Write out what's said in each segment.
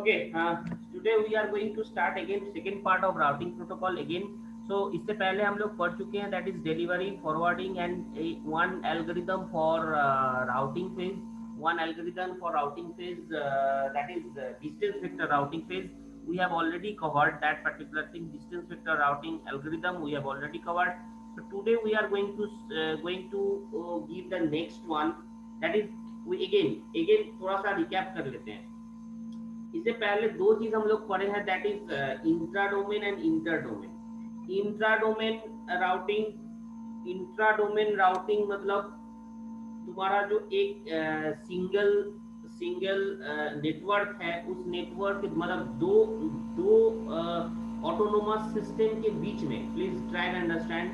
Okay, today we are going to start again second part of routing protocol again. So इससे पहले हम लोग पढ़ चुके हैं that is delivery, forwarding and one algorithm for routing phase, one algorithm for routing phase that is distance vector routing phase. We have already covered that particular thing, distance vector routing algorithm. We have already covered. So today we are going to give the next one. That is we again थोड़ा सा recap कर लेते हैं. इससे पहले दो चीज हम लोग पढ़े हैं that is intra domain and inter domain. Intra domain routing मतलब तुम्हारा जो एक सिंगल सिंगल नेटवर्क है उस नेटवर्क मतलब दो दो ऑटोनोमस सिस्टम के बीच में. Please try and understand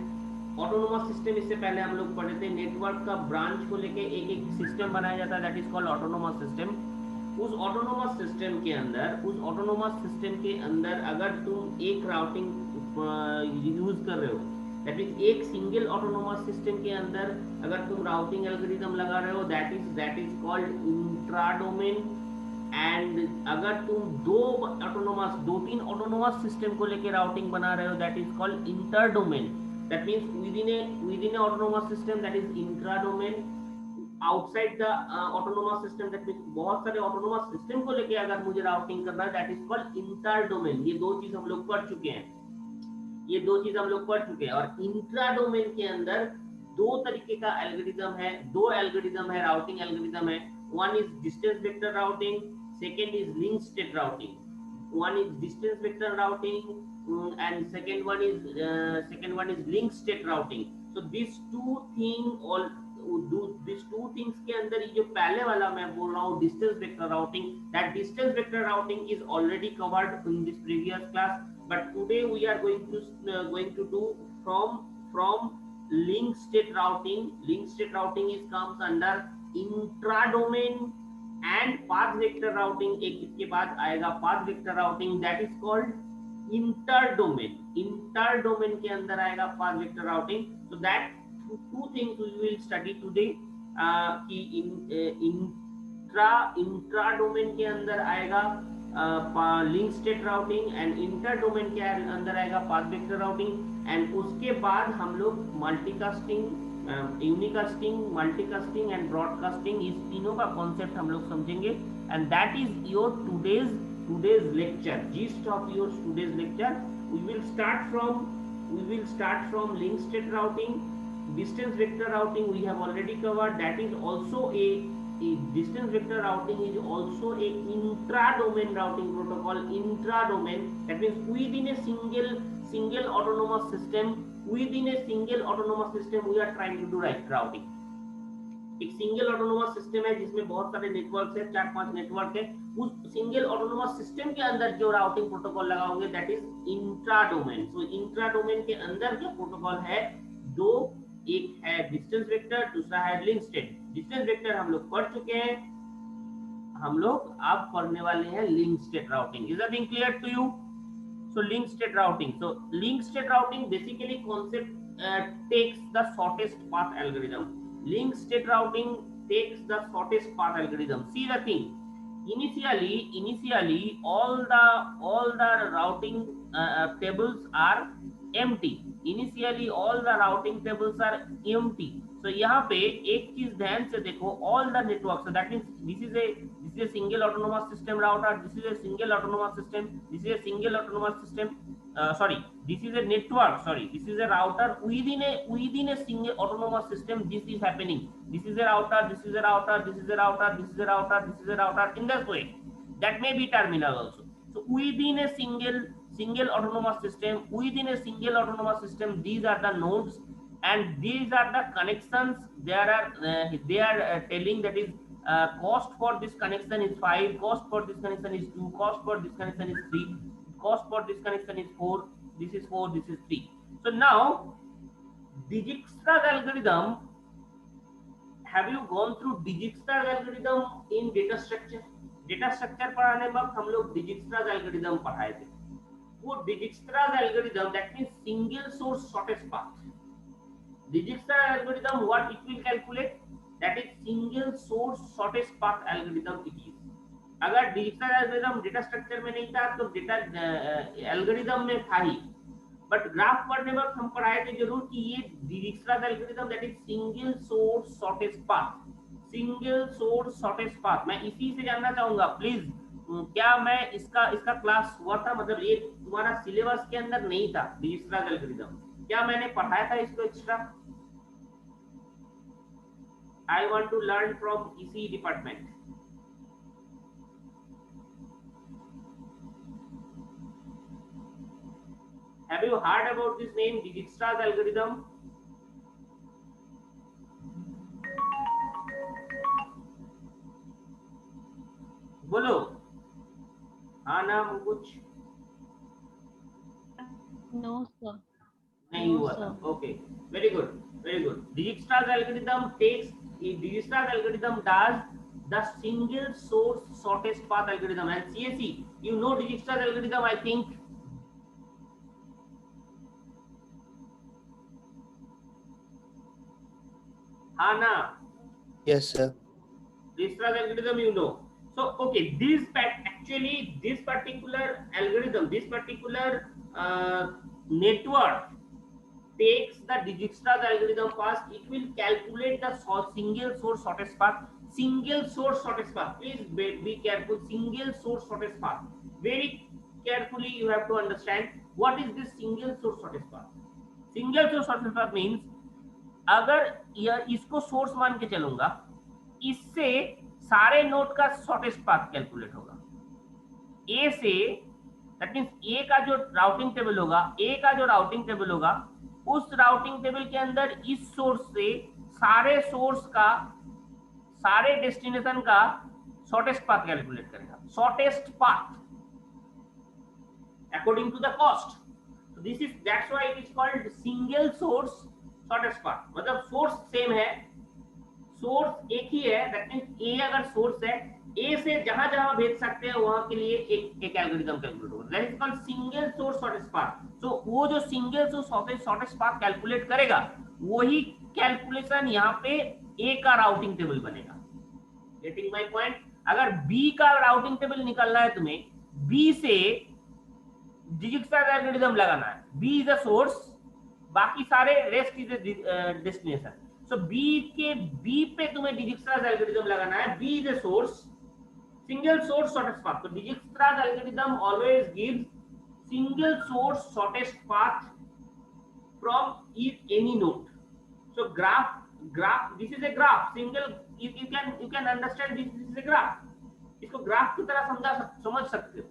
autonomous system. इससे पहले हम लोग पढ़े थे नेटवर्क का ब्रांच को लेके एक एक सिस्टम बनाया जाता है that is called autonomous system. उस ऑटोनोमस सिस्टम के अंदर अगर तुम एक राउटिंग यूज कर रहे हो दैट मीन्स एक सिंगल ऑटोनोमस सिस्टम के अंदर अगर तुम राउटिंग एल्गोरिथम लगा रहे हो that is called intra domain. And अगर तुम दो तीन ऑटोनोमस सिस्टम को लेकर राउटिंग बना रहे हो that is called inter domain. That means with in A autonomous system that is intra domain. Outside the autonomous system that means बहुत सारे ऑटोनोमस सिस्टम को लेके अगर मुझे राउटिंग करना है that is called inter domain. ये दो चीज हम लोग पढ़ चुके हैं. और इंट्रा डोमेन के अंदर दो तरीके का एल्गोरिथम है. दो एल्गोरिथम है, राउटिंग एल्गोरिथम है. One is distance vector routing, second is link state routing. one is distance vector routing and second one is link state routing. So these two things के अंदर ये जो पहले वाला मैं बोल रहा हूँ distance vector routing, that distance vector routing is already covered in this previous class, but today we are going to do from link state routing. Link state routing is comes under intra domain and path vector routing. एक इसके बाद आएगा path vector routing that is called inter domain. Inter domain के अंदर आएगा path vector routing. So that two things we will study today कि intra domain के अंदर आएगा link state routing and inter domain के अंदर आएगा पाथ वेक्टर राउटिंग. एंड उसके बाद हम लोग multicasting, unicasting, multicasting and broadcasting, इस तीनों का कॉन्सेप्ट हम लोग समझेंगे. And that is your today's lecture, gist of your today's lecture. We will start from link state routing. Distance vector routing we have already covered. That is also a distance vector routing is also a intra domain routing protocol. Intra domain, that means within a single autonomous system we are trying to do routing. एक single autonomous system है जिसमें बहुत सारे network है, 4-5 network है. उस single autonomous system के अंदर जो राउटिंग प्रोटोकॉल लगाओगे that is intra domain. So intra domain के अंदर जो प्रोटोकॉल है दो, एक है डिस्टेंस वेक्टर, दूसरा है लिंक स्टेट. डिस्टेंस वेक्टर हम लोग पढ़ चुके हैं, हम लोग अब पढ़ने वाले हैं link state routing. Is everything clear to you? So link state routing. So link state routing basically concept takes the shortest path algorithm. Link state routing takes the shortest path algorithm. See the thing. Initially all the routing tables are empty. Initially all the routing tables are empty. So यहाँ पे एक चीज ध्यान से देखो, all the networks. So that means this is a single autonomous system router. This is a single autonomous system. This is a single autonomous system. This is a network. This is a router within a single autonomous system. This is happening. This is a router. This is a router. This is a router. This is a router. This is a router. In this way, that may be terminal also. So within a single autonomous system, these are the nodes. And these are the connections. They are telling that is cost for this connection is 5, cost for this connection is 2, cost for this connection is 3, cost for this connection is 4, this is 4, this is 3. So now Dijkstra's algorithm, have you gone through Dijkstra's algorithm in data structure? Data structure पढ़ाने वक्त हम लोग Dijkstra's algorithm पढ़ाए थे. वो Dijkstra's algorithm that means single source shortest path. Dijkstra's algorithm, what it will calculate? That is single source shortest path algorithm it is. अगर digital algorithm data structure में नहीं था तो डेटा एल्गोरिदम में था ही, बट ग्राफ पढ़ने वक्त हम पढ़ाए थे जरूर कि ये digital algorithm that is single source shortest path, single source shortest path. मैं इसी से जानना चाहूंगा प्लीज, क्या मैं इसका इसका क्लास हुआ था, मतलब ये तुम्हारा सिलेबस के अंदर नहीं था डिजिटल एल्गोरिदम, क्या मैंने पढ़ाया था इसको extra? I want to learn from इसी department. Have you heard about this name, Dijkstra's algorithm? बोलो, हाँ नाम कुछ No, sir. नहीं हुआ था। Okay, very good, very good. Dijkstra's algorithm takes, Dijkstra's algorithm does the single source shortest path algorithm, and CSE, you know Dijkstra's algorithm, I think. हाँ ना? Yes, sir. Dijkstra's algorithm, you know. So okay, actually this particular algorithm, this particular network takes the Dijkstra's algorithm first. It will calculate the single source shortest path. Single source shortest path. Please be careful. Single source shortest path. Very carefully you have to understand what is this single source shortest path. Single source shortest path means अगर इसको source मान के चलूंगा, इससे सारे node का shortest path calculate होगा। ए से, दैट मींस ए का जो राउटिंग टेबल होगा, ए का जो राउटिंग टेबल होगा, उस राउटिंग टेबल के अंदर इस सोर्स से सारे सोर्स का, सारे डेस्टिनेशन का शॉर्टेस्ट पाथ कैलकुलेट करेगा। Shortest path according to the cost. So this is, that's why it is called single source shortest path. मतलब सोर्स सेम है, सोर्स एक ही है, दैट मींस ए अगर सोर्स है, ए से जहां जहां भेज सकते हैं वहां के लिए एक एल्गोरिथम कैलकुलेट होगा, that is called single source shortest path. So वो जो single source shortest path calculate करेगा, वही कैलकुलेशन यहाँ पे ए का राउटिंग टेबल बनेगा। Getting my point? अगर बी का राउटिंग टेबल निकालना है तुम्हें, बी से डिजिक्स्ट्रा एल्गोरिथम लगाना है, बी इज अ सोर्स, बाकी सारे rest is destination. So B पे तुम्हें डिजिक्स्ट्रास एल्गोरिथम लगाना है, B is a source, single source shortest path. तो Dijkstra's algorithm always gives single source shortest path from any node. So graph this is a graph, single, you can understand this is a graph, इसको graph की तरह समझ सकते हो।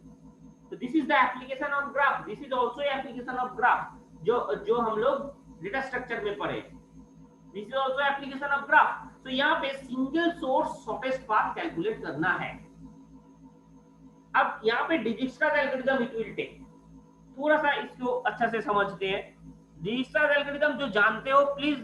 तो this is the application of graph, this is also application of graph, जो हम लोग डेटा स्ट्रक्चर में पढ़े। This is also application of graph. तो यहाँ पे single source shortest path calculate करना है। अब यहाँ पे Dijkstra algorithm it will take, थोड़ा सा इसको अच्छा से समझते हैं। डिजिक्स्ट्रा एल्गोरिथम जो जानते हो, please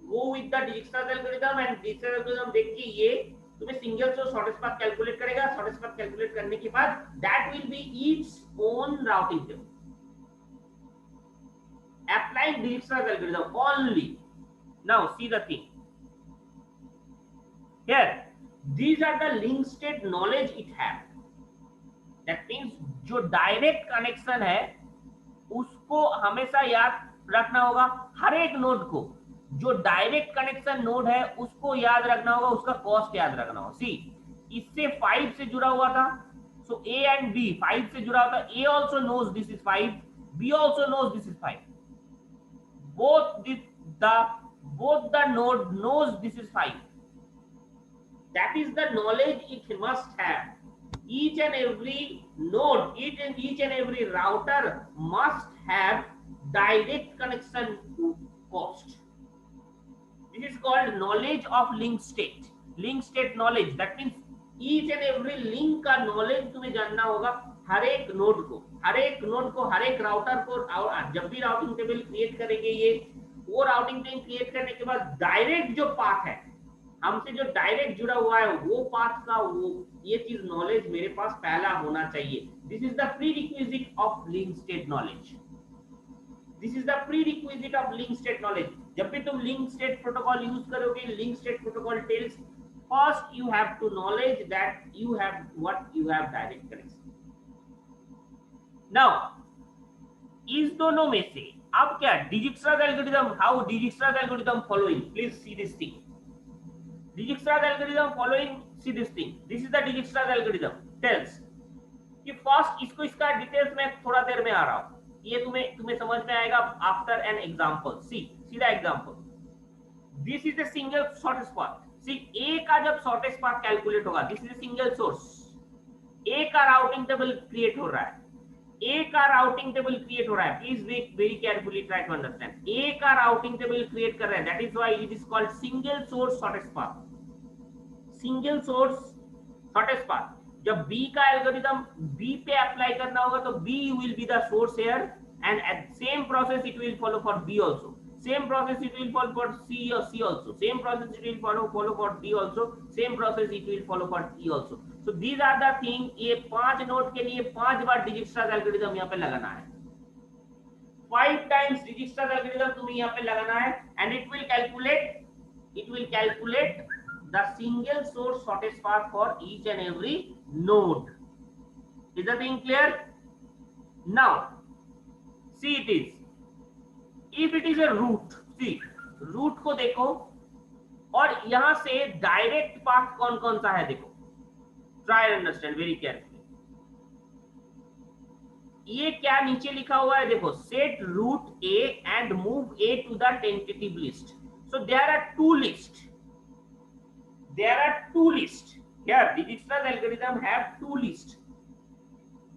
go with the Dijkstra algorithm, and Dijkstra algorithm देख के ये तुम्हें single source shortest path calculate करेगा। शॉर्टेस्ट पाथ कैलकुलेट करने के बाद that will be each own routing table. Applying Dijkstra's algorithm only. Now see the thing. Here, these are the link state knowledge it has. That means जो direct connection है उसको हमेशा याद रखना होगा। हर एक नोड को, जो डायरेक्ट कनेक्शन नोड है उसको याद रखना होगा, उसका कॉस्ट याद रखना होगा। सी, इससे 5 से जुड़ा हुआ था, सो ए एंड बी 5 से जुड़ा हुआ था। A also knows this is 5, B also knows this is 5। both the node knows this is 5. That is the knowledge it must have. Each and every node, each and every router must have direct connection to host. This is called knowledge of link state. Link state knowledge, that means each and every link का knowledge तुम्हें जानना होगा। हर एक node को, हर एक router को, जब भी राउटिंग टेबल क्रिएट करेंगे ये, वो राउटिंग टेबल क्रिएट करने के बाद डायरेक्ट जो पाथ है, हमसे जो डायरेक्ट जुड़ा हुआ है, वो पाथ का, वो ये चीज नॉलेज मेरे पास पहला होना चाहिए। This is the prerequisite of link state knowledge. This is the prerequisite of link state knowledge. जब भी तुम लिंक स्टेट प्रोटोकॉल यूज करोगे, link state protocol tells First you have to knowledge that you have what you have direct connection. Now इस दोनों में से अब क्या Dijkstra's algorithm, how Dijkstra's algorithm following, please see this thing. Dijkstra's algorithm following, see this thing, this is the Dijkstra's algorithm tells कि first इसको इसका details में थोड़ा देर में आ रहा हूं, ये तुम्हें तुम्हें समझ में आएगा after an example. See the example. This is the single shortest path. See A का जब शॉर्टेस्ट पाथ कैलकुलेट होगा, this is a single source, A का राउटिंग टेबल क्रिएट हो रहा है, ए का राउटिंग टेबल क्रिएट हो रहा है. Please very carefully try to understand. A का राउटिंग टेबल क्रिएट कर रहा है, that is why it is called single source shortest path. Single source shortest path. जब बी का एल्गोरिथम बी पे अप्लाई करना होगा तो B will be the source here, and at same process it will follow for B also. Same process it will follow for C or C also. Same process it will follow for D also. Same process it will follow for E also. So these are the thing. ये 5 node के लिए 5 बार डिजिक्स्ट्रास algorithm यहाँ पे लगाना है. 5 times डिजिक्स्ट्रास algorithm तुम्हें यहाँ पे लगाना है, and it will calculate the single source shortest path for each and every node. Is the thing clear? Now see it is. If it is a root, see root को देखो और यहां से डायरेक्ट पाथ कौन कौन सा है देखो. Try understand very carefully. ये क्या नीचे लिखा हुआ है देखो, set root A and move A to the tentative list. So there are two list, here Dijkstra's algorithm have two lists.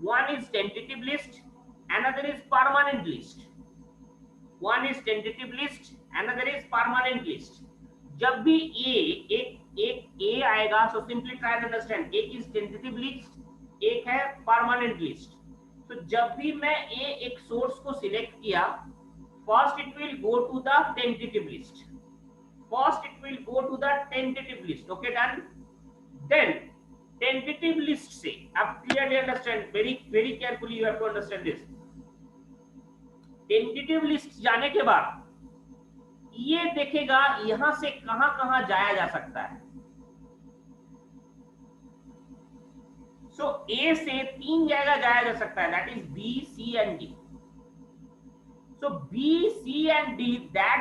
One is tentative list, another is permanent list. One is tentative list, another is permanent list. जब भी एक A आएगा, so simply try and understand. एक is tentative list, एक है permanent list. तो जब भी मैं एक सोर्स को सिलेक्ट किया, first it will go to the tentative list. Okay, done. Then tentative list से अब clearly understand, very carefully you have to understand this. Tentative list जाने के बाद ये देखेगा यहां से कहां कहां जाया जा सकता है. सो ए से 3 जगह जाया जा सकता है, that is B, C and D. So B, C and D, that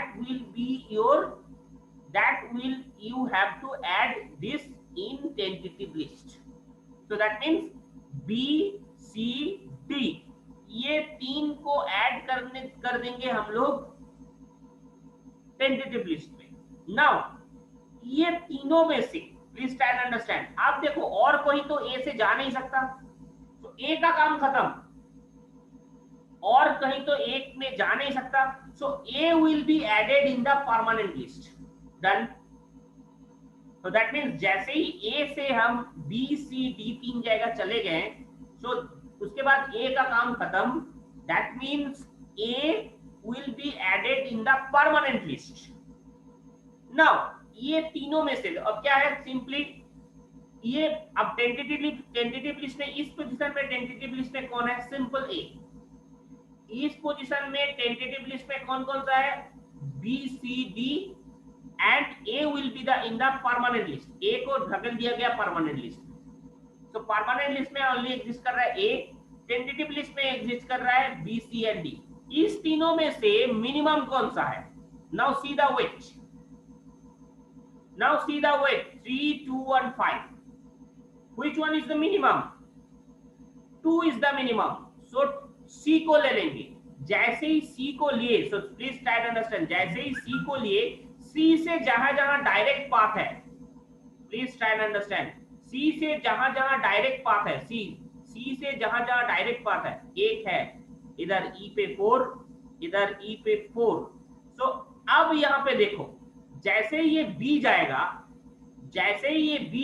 will you have to add this in tentative list. So that means B, C, D, ये 3 को ऐड कर देंगे हम लोग टेंटेटिव लिस्ट में. नाउ ये तीनों में से प्लीज ट्राई टू अंडरस्टैंड. आप देखो और कोई तो ए से जा नहीं सकता, तो ए का काम खत्म. और कहीं तो एक में जा नहीं सकता, so A will be added in the permanent list. Done. तो दैट मींस जैसे ही ए से हम बी, सी, डी 3 जगह चले गए, सो उसके बाद ए का काम खत्म. That means A will be added in the permanent list. Now ये तीनों में से अब क्या है, सिंपली ये अब टेंटेटिव लिस्ट में इस पोजीशन पे टेंटेटिव लिस्ट में कौन है, सिंपल ए. इस पोजीशन में टेंटेटिव लिस्ट में कौन कौन सा है, B, C, D, and A will be the in the permanent list. A को ढकेल दिया गया परमानेंट लिस्ट. तो परमानेंट लिस्ट में ओनली एग्जिस्ट कर रहा है ए, टेंटेटिव लिस्ट में एग्जिस्ट कर रहा है बी, सी एंड डी. इस तीनों में से मिनिमम कौन सा है. Now see the weight. 3, 2 and 5. Which one is the minimum? 2 is the minimum. So C को ले लेंगे. जैसे ही C को लिए, so please try to understand, जैसे ही C को लिए, C से जहां जहां डायरेक्ट पाथ है, please try to understand. C से जहां जहां डायरेक्ट पाथ है, C से जहां जहां डायरेक्ट पाथ है, एक है इधर E पे 4, इधर E पे 4. सो अब यहाँ पे देखो, जैसे ये B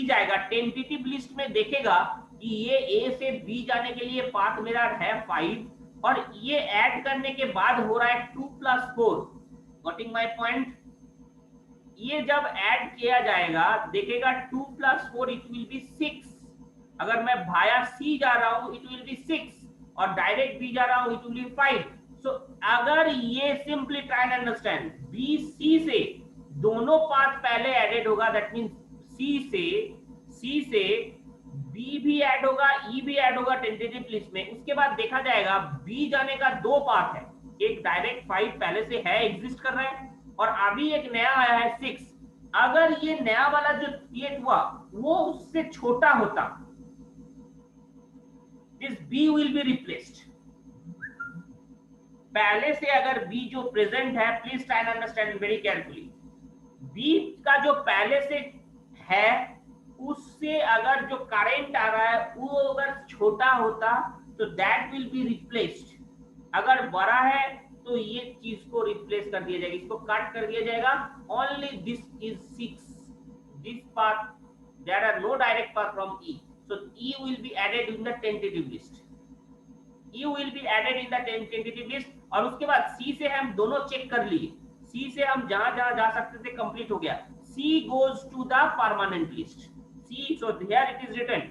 जाएगा टेंटेटिव लिस्ट में देखेगा कि ये A से B जाने के लिए पाथ मेरा है 5, और ये ऐड करने के बाद हो रहा है 2 + 4. Getting my point. ये जब ऐड किया जाएगा देखेगा 2 + 4 इट विल बी 6. अगर मैं भाया C जा रहा हूं इट विल बी 6, और डायरेक्ट B जा रहा हूं इट विल बी 5. सो अगर ये simply try to understand, B, C से दोनों पाथ पहले एडेड होगा, दैट मींस सी से बी भी ऐड होगा, ई भी ऐड होगा टेंटेटिव लिस्ट में। उसके बाद देखा जाएगा बी जाने का दो पाथ है, एक डायरेक्ट 5 पहले से है, एग्जिस्ट कर रहा है, और अभी एक नया आया है 6। अगर ये नया वाला जो क्रिएट हुआ वो उससे छोटा होता, this B will be replaced. पहले से अगर बी जो प्रेजेंट है, please try and understand very carefully, B का जो पहले से है उससे अगर जो करंट आ रहा है वो अगर छोटा होता तो दैट विल बी रिप्लेस्ड। अगर बड़ा है तो ये चीज को रिप्लेस कर दिया जाएगा, इसको कट कर दिया जाएगा। Only this is 6, this path, there are no direct path from E, so E will be added in the tentative list, E will be added in the tentative list. और उसके बाद सी से हम दोनों चेक कर लिए, सी से हम जहां जहां जा सकते थे कंप्लीट हो गया, C goes to the permanent list, C, so here it is written,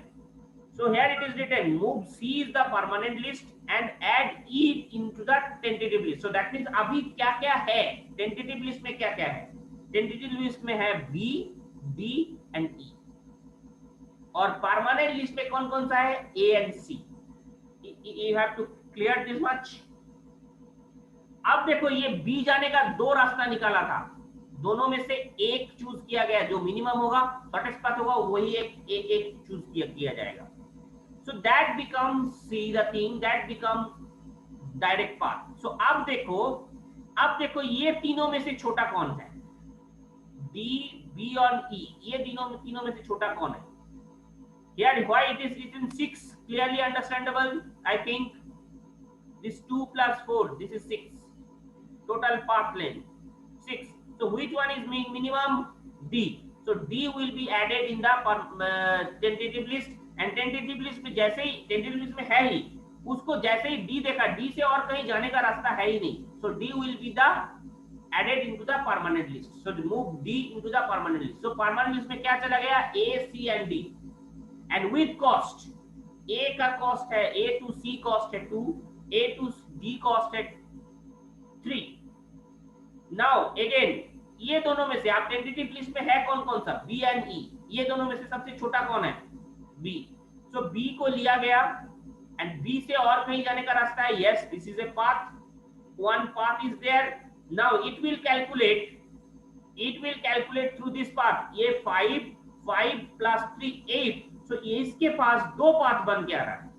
so here it is written move C is the permanent list and add E into the tentative list. So that means अभी क्या क्या है tentative list में, क्या क्या है tentative list में है B, D and E, और permanent list में कौन कौन सा है A and C. You have to clear this much. अब देखो ये B जाने का दो रास्ता निकाला था, दोनों में से एक चूज किया गया, जो मिनिमम होगा शॉर्टेस्ट पाथ होगा वही एक चूज किया जाएगा। So that becomes C the thing, that becomes direct path. So अब देखो ये तीनों में से छोटा कौन है, डी, बी और ई, ये तीनों में से छोटा कौन है? Here why it is written 6, clearly understandable, I think. This 2 plus 4, this is 6, total path length 6. So which one is minimum? D. So D will be added in the tentative list, and tentative list में जैसे ही tentative list में है ही, उसको जैसे ही D देखा, D से और कहीं जाने का रास्ता है ही नहीं, so D will be the added into the permanent list. So move D into the permanent list. So permanent list में क्या चला गया? A, C and D, and with cost. A का cost है, A to C cost है 2, A to D cost है 3. Now again ये दोनों में से आप टेंटेटिव लिस्ट में है कौन कौन सा? बी एंड ई, ये दोनों में से सबसे छोटा कौन है? बी। सो बी को लिया गया, एंड बी से और कहीं जाने का रास्ता है, yes this is a path, one path is there. Now it will calculate through this path, ये 5 प्लस 3 8, सो इसके पास दो पाथ बन के आ रहा है,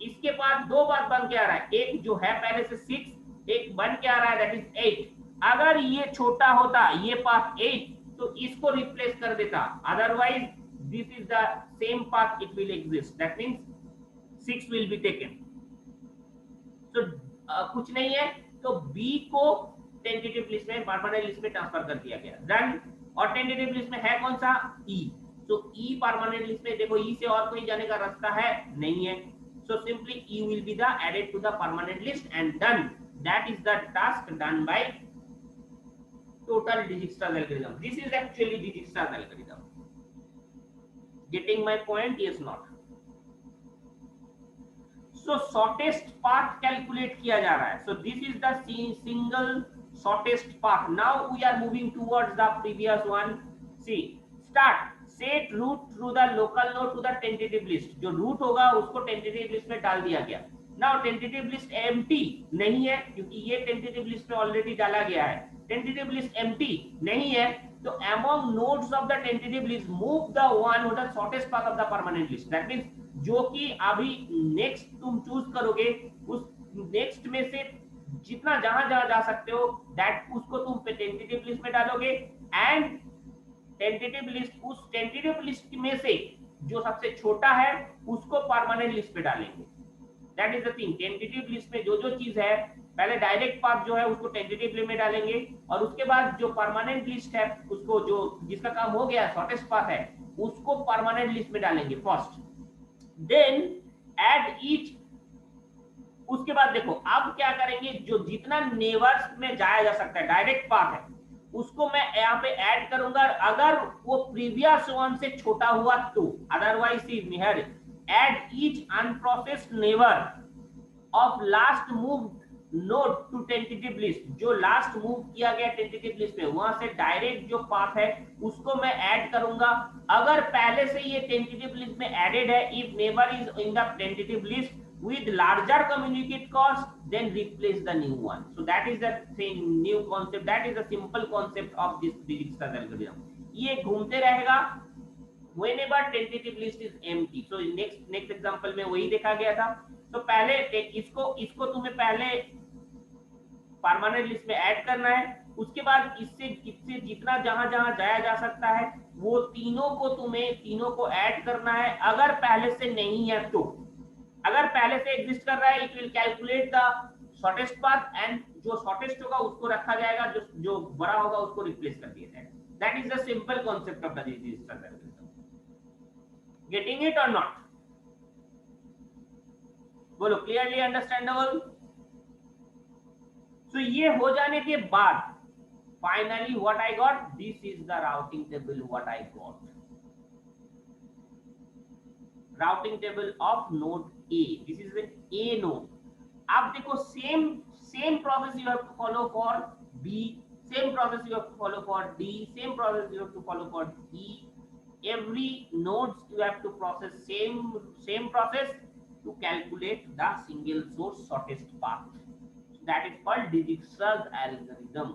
इसके पास दो पाथ बन के आ रहा है, एक जो है पहले से 6, एक बन के आ रहा है दैट इज 8। अगर ये छोटा होता, ये पाथ 8, तो इसको रिप्लेस कर देता, otherwise this is the same path it will exist, that means 6 will be taken. तो कुछ नहीं है, तो बी को टेंटेटिव लिस्ट में, परमानेंट लिस्ट में ट्रांसफर कर दिया गया, डन। और टेंटेटिव लिस्ट में है कौन सा? ई। तो ई परमानेंट लिस्ट में देखो, ई से और कोई जाने का रास्ता है नहीं है, so simply E will be the added to the permanent list and done. That is the task done by total Dijkstra's algorithm. This is actually Dijkstra's algorithm. Getting my point? Yes, not. So shortest path calculate किया जा रहा है. So this is the single shortest path. Now we are moving towards the previous one. See, start. Set root through the local node to the tentative list. जो root होगा उसको tentative list में डाल दिया गया. Now tentative list empty नहीं है, क्योंकि ये tentative list में already डाला गया है. Tentative list empty नहीं है, तो among nodes of the tentative list move the one with the shortest path of the permanent list. That means जो कि अभी next तुम choose करोगे, उस next में से जितना जहां जहां जा सकते हो, that उसको तुम tentative list में डालोगे, and टेंटेटिव लिस्ट, उस टेंटेटिव लिस्ट में से जो सबसे छोटा है उसको परमानेंट लिस्ट पे डालेंगे। That is the thing, tentative list में जो जो चीज है, पहले डायरेक्ट पाथ जो है उसको टेंटेटिव लिस्ट में डालेंगे, और उसके बाद जो परमानेंट लिस्ट है उसको, जो जिसका काम हो गया, शॉर्टेस्ट पाथ है, उसको परमानेंट लिस्ट में डालेंगे फर्स्ट, देन ऐड ईच। उसके बाद देखो अब क्या करेंगे, जो जितना नेबर्स में जाया जा सकता है, डायरेक्ट पाथ है, उसको मैं यहाँ पे ऐड करूंगा, अगर वो प्रीवियस वन से छोटा हुआ तो, otherwise here add each unprocessed neighbour of last move node to tentative list, जो लास्ट मूव किया गया टेंटेटिव लिस्ट में, वहां से डायरेक्ट जो पाथ है उसको मैं ऐड करूंगा। अगर पहले से ये टेंटेटिव लिस्ट में एडेड है, if neighbour is in the tentative list with larger communicate cost, then replace the new one. So that is the same new concept, that is the simple concept of this Dijkstra's algorithm. ये घूमते रहेगा whenever tentative list is empty. So next example में वही देखा गया था। तो पहले इसको तुम्हें पहले परमानेंट लिस्ट में ऐड करना है, उसके बाद इससे जितना जहां जहां जाया जा सकता है वो तीनों को ऐड करना है। अगर पहले से नहीं है तो, अगर पहले से एग्जिस्ट कर रहा है, it will calculate the shortest path and जो शॉर्टेस्ट होगा उसको रखा जाएगा, जो बड़ा होगा उसको रिप्लेस कर दिया जाएगा। That is the simple concept of the digital algorithm. Getting it और नॉट? बोलो, क्लियरली अंडरस्टैंडेबल? सो ये हो जाने के बाद finally what I got, this is the routing table what I got, routing table of node A. This is an A node. आप देखो same process you have to follow for B, same process you have to follow for D, same process you have to follow for E. Every nodes you have to process same process to calculate the single source shortest path. So that is called Dijkstra's algorithm.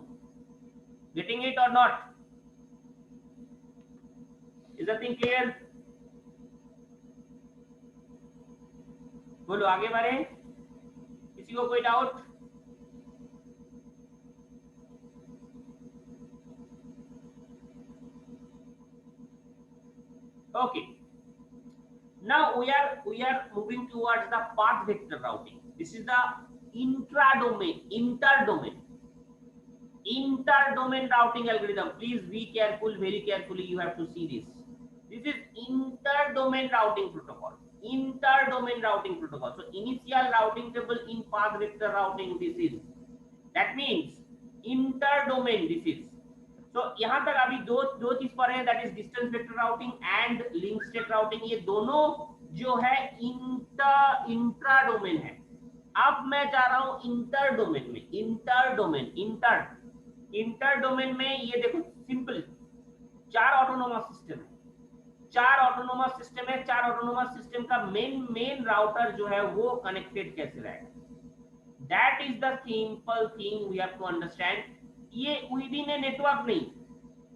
Getting it or not? Is the thing clear? बोलो, आगे बढ़े? किसी को कोई doubt? Okay, now we are moving towards the path vector routing. This is the interdomain routing algorithm. Please be careful, very carefully you have to see this. This is interdomain routing protocol. So initial routing table in path vector routing, this is, that means interdomain this is. So यहाँ तक अभी दो चीज पर है, that is distance vector routing and link state routing. ये दोनों जो है इंट्राडोमेन है। अब मैं जा रहा हूँ इंटरडोमेन में। इंटरडोमेन में ये देखो सिंपल 4 ऑटोनोमस सिस्टम है। 4 ऑटोनोमस सिस्टम का मेन राउटर जो है वो कनेक्टेड कैसे रहेगा, that is the simple thing we have to understand. ये विद इन ए नेटवर्क नहीं,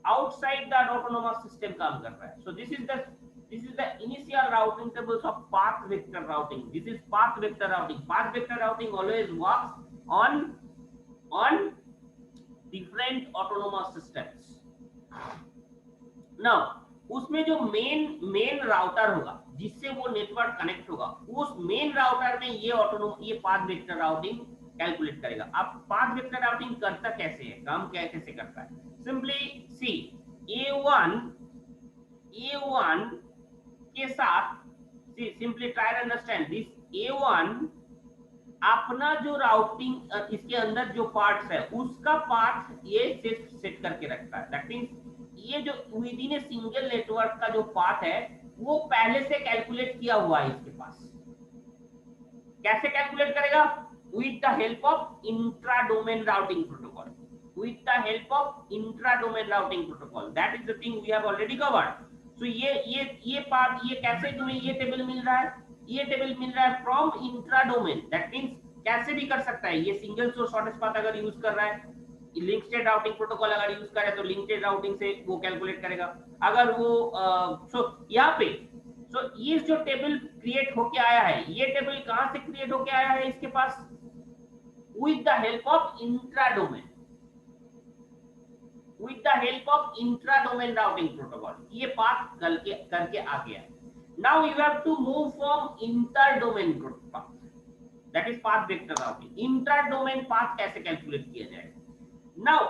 आउटसाइड द ऑटोनोमस सिस्टम काम कर रहा है। So this is the initial routing tables of path vector routing. This is path vector routing. Path vector routing always works on different autonomous systems. Now उसमें जो main router होगा जिससे वो network connect होगा, उस मेन राउटर में ये path vector routing calculate करेगा। अब पाथ वेक्टर राउटिंग करता कैसे है, काम कैसे करता है? सिंपली सी A1 के साथ, simply try to understand this. A1 अपना जो राउटिंग इसके अंदर जो पार्ट्स है उसका पाथ ये सेट करके रखता है। दैट मींस ये जो with in a single network का जो पाथ है वो पहले से कैलकुलेट किया हुआ है इसके पास। कैसे कैलकुलेट करेगा? With the help of intradomain routing protocol. That is the thing we have already covered. So ये पाथ, ये कैसे तुम्हें ये टेबल मिल रहा है? ये टेबल मिल रहा है फ्रॉम इंट्राडोमेन। दैट मींस कैसे भी कर सकता है, ये सिंगल सोर्स शॉर्टेस्ट पाथ अगर यूज कर रहा है, लिंक स्टेट राउटिंग प्रोटोकॉल अगर यूज करे तो लिंक स्टेट राउटिंग से वो कैलकुलेट करेगा। अगर वो यहाँ पे ये जो टेबल क्रिएट होके आया है, ये टेबल कहां से क्रिएट होके आया है इसके पास? With the help of intradomain, routing protocol. ये पाथ करके आ गया। Now you have to move from interdomain path, that is path vector routing. Interdomain path कैसे कैलकुलेट किया जाएगा? नाउ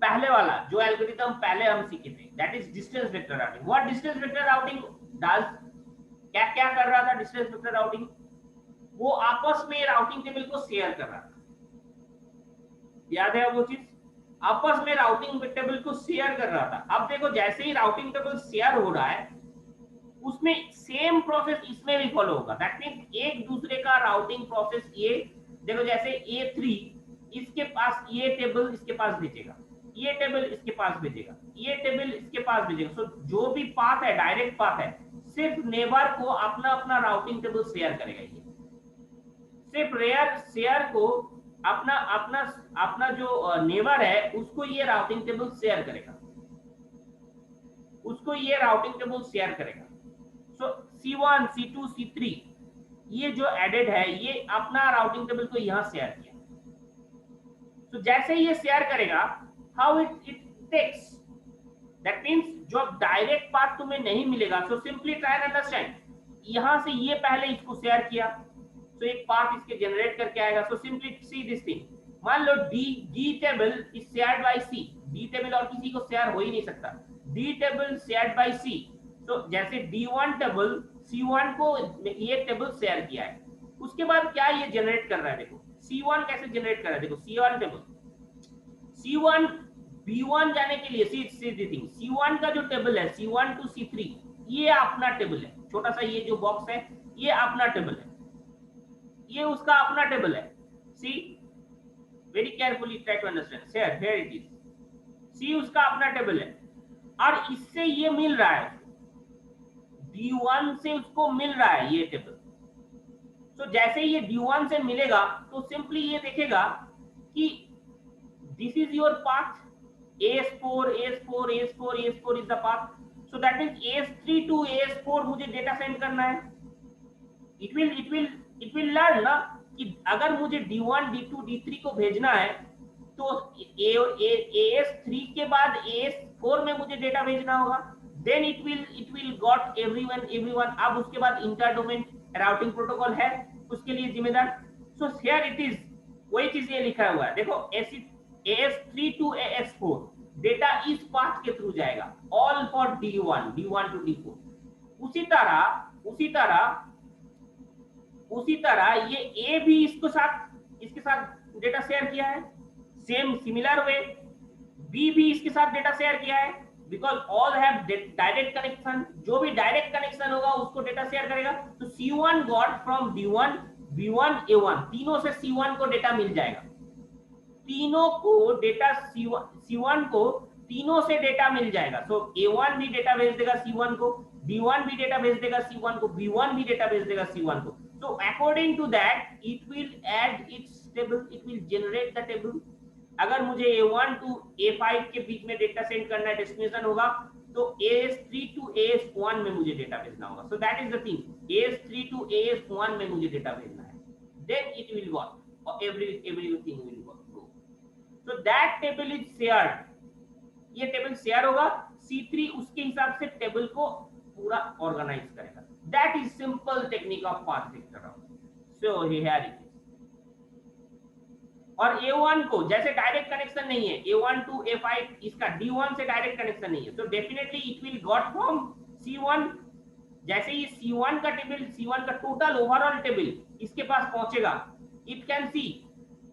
पहले वाला जो एल्गोरिथम पहले हम सीखे थे, that is distance vector routing. What distance vector routing does? क्या कर रहा था डिस्टेंस वेक्टर राउटिंग? वो आपस में राउटिंग टेबल को शेयर कर रहा था। याद है वो चीज? आपस में राउटिंग टेबल को शेयर कर रहा था। अब देखो जैसे ही राउटिंग टेबल शेयर हो रहा है उसमें सेम प्रोसेस इसमें भी फॉलो होगा। दैट मींस एक दूसरे का राउटिंग प्रोसेस ये देखो जैसे A3 इसके पास ये टेबल इसके पास भेजेगा, ये टेबल इसके पास भेजेगा, ये टेबल इसके पास भेजेगा। सो जो भी पाथ है डायरेक्ट पाथ है, सिर्फ नेबर को अपना अपना राउटिंग टेबल शेयर करेगा। ये सिर्फ रेयर शेयर को अपना अपना अपना जो नेबर है उसको ये राउटिंग टेबल शेयर करेगा, उसको ये राउटिंग टेबल शेयर करेगा। सो C1 C2 C3 ये जो एडेड है ये अपना राउटिंग टेबल को यहां शेयर किया। तो जैसे ये शेयर करेगा, how it takes, that means जो डायरेक्ट पाथ तुम्हें नहीं मिलेगा। So simply try and understand, यहां से ये पहले इसको शेयर किया, तो एक पाथ इसके जनरेट करके आएगा। So simply see this thing, मान लो D table is shared by C, D table और किसी को शेयर हो ही नहीं सकता, D table shared by C. तो जैसे D1 टेबल C1 को ये टेबल शेयर किया है, उसके बाद क्या ये जनरेट कर रहा है, देखो C1 कैसे जनरेट कर रहा है, देखो C1 टेबल, C1 B1 जाने के लिए C1 का जो टेबल है C1 to C3 ये अपना टेबल है, छोटा सा ये जो बॉक्स है ये अपना टेबल है, ये उसका अपना टेबल है। See very carefully try to understand, here it is, see उसका अपना टेबल है और इससे ये मिल रहा है, D1 से उसको मिल रहा है ये टेबल। तो जैसे ये D1 से मिलेगा तो सिंपली ये देखेगा कि this is your path, AS4 AS4 AS4 AS4 is the path. So that means AS3 to AS4 मुझे डेटा सेंड करना है। इट विल लर्न ना कि अगर मुझे D1 D2 D3 को भेजना है तो AS3 के बाद AS4 में मुझे डेटा भेजना होगा, then it will got everyone। अब उसके बाद इंटर डोमेन राउटिंग प्रोटोकॉल है उसके लिए जिम्मेदार। सो हियर इट इज, वही चीज ये लिखा हुआ है, देखो AS3 टू AS4 डेटा इस पाथ के थ्रू जाएगा, all for D1 to D4। उसी तरह ये A भी इसके साथ डेटा शेयर किया है, सेम सिमिलर वे B भी इसके साथ डेटा शेयर किया है, because all have direct connection, जो भी डायरेक्ट कनेक्शन होगा उसको डेटा शेयर करेगा। तो C1 got from B1 B1 A1, तीनों से C1 को डेटा मिल जाएगा, तीनों को डेटा C1 को तीनों से डेटा मिल जाएगा। सो A1 भी डेटा भेज देगा C1 को, B1 भी डेटा भेज देगा C1 को, B1 भी डेटा भेज देगा C1 को। So according to that it will add its table, it will generate the table। अगर मुझे A1 to A5 के बीच में डेटा सेंड करना है, डेस्टिनेशन होगा, तो AS3 to AS1 में मुझे डेटा भेजना होगा। So that is the thing, AS3 to AS1 में मुझे डेटा भेजना है, then it will work, or everything will work। So that table is shared, ये टेबल शेयर होगा, C3 उसके हिसाब से टेबल को पूरा ऑर्गेनाइज करेगा। That is simple technique of path vector routing। So here it is। और A1 को जैसे डायरेक्ट कनेक्शन नहीं है, A1 to A5 इसका D1 से डायरेक्ट कनेक्शन नहीं है, so definitely it will got from C1। जैसे ये C1 का टेबल, C1 का टोटल ओवरऑल टेबल इसके पास पहुंचेगा, it can see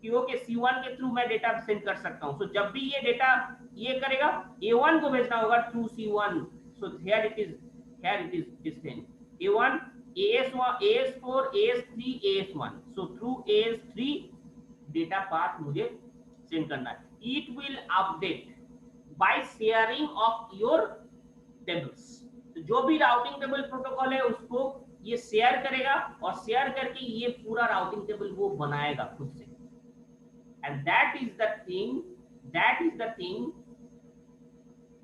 कि ओके C1 के थ्रू मैं डेटा सेंड कर सकता हूं। सो जब भी ये डेटा ये करेगा, A1 को भेजना होगा through C1। So here it is this thing, A1 AS1 AS4 AS3 AS1। So through AS3 data path मुझे सेंड करना है। It will update by sharing of your tables. तो जो भी राउटिंग टेबल प्रोटोकॉल है उसको ये शेयर करेगा और शेयर करके ये पूरा राउटिंग टेबल वो बनाएगा खुद से। And that is the thing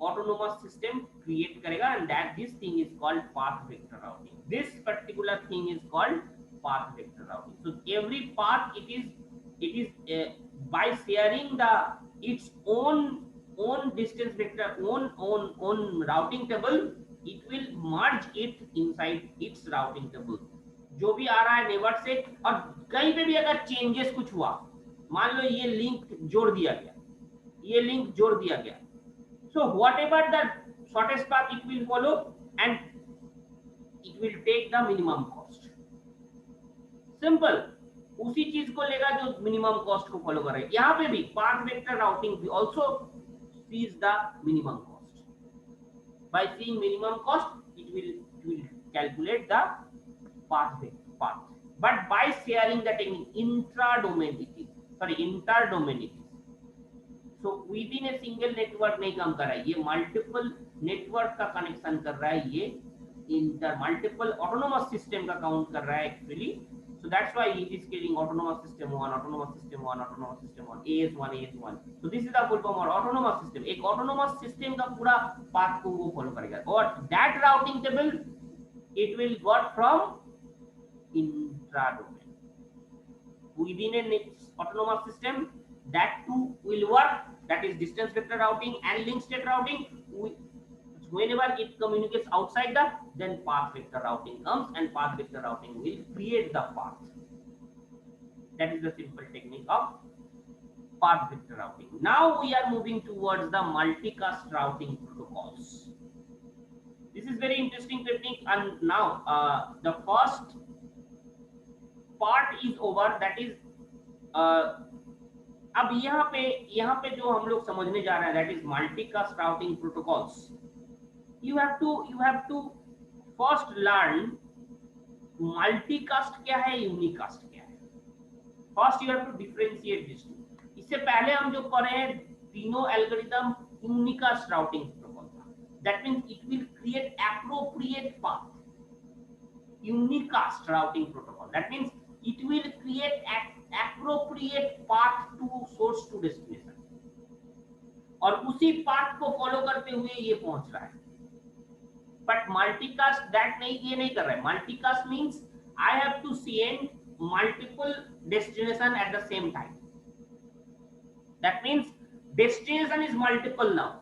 autonomous system create करेगा, and that this thing is called path vector routing। This particular thing is called path vector routing। So every path it is by sharing its own distance vector, own routing table, it will merge it inside its routing table। जो भी आ रहा है neighbour से, और कहीं पे भी अगर चेंजेस कुछ हुआ, मान लो ये लिंक जोड़ दिया गया, ये लिंक जोड़ दिया गया, so whatever the shortest path it will follow and it will take the minimum cost। Simple उसी चीज को लेगा जो मिनिमम कॉस्ट को फॉलो कर रहा है। यहाँ पे भी पाथ वेक्टर राउटिंग भी also sees the minimum cost। by seeing minimum cost it will calculate the path but by sharing the technique intra-domain it is, sorry, inter-domain it is. So with in a single network नहीं काम कर रहा है, ये multiple network का connection कर रहा है, ये इंटर मल्टीपल ऑटोनोमस सिस्टम का काउंट कर रहा है actually. So that's why it is creating autonomous system 1, autonomous system 1, autonomous system 1, AS1, AS1. So this is the full form of autonomous system. एक autonomous system का पूरा path को वो follow करेगा, और that routing table it will got from intra-domain. Within a autonomous system, that too will work, that is distance vector routing and link state routing. Whenever it communicates outside the, then path vector routing comes, and path vector routing will create the path. That is the simple technique of path vector routing. Now we are moving towards the multicast routing protocols. This is very interesting technique, and now the first part is over, that is अब यहाँ पे जो हम लोग समझने जा रहे हैं, that is multicast routing protocols. You have to first learn multicast क्या है, unicast क्या है. First you have to differentiate these two. इससे पहले हम जो पढ़े हैं तीनों एल्गोरिथम unicast routing protocol था. That means it will create appropriate path. Unicast routing protocol, that means it will create appropriate path to source to destination, और उसी path को follow करते हुए ये पहुंच रहा है. But multicast that नहीं, ये नहीं कर रहा है. Multicast means I have to send multiple destination at the same time. That means destination is multiple now.